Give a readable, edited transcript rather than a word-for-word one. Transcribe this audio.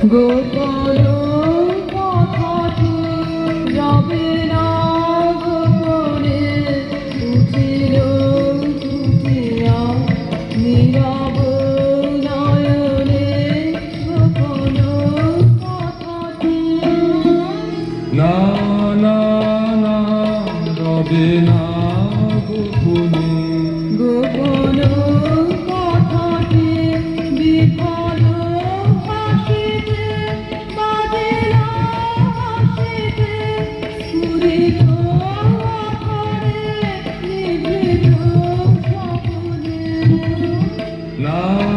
গোপন কথাটি রবে না গোপনে উঠিল ফুটিয়া নীরব নয়নে গোপন কথাটি না না না রবে না গোপনে গোপন কথাটি বিফল হাসিতে বাজিল হাসিতে স্ফুরিত আকারে নিভৃত স্বপনে না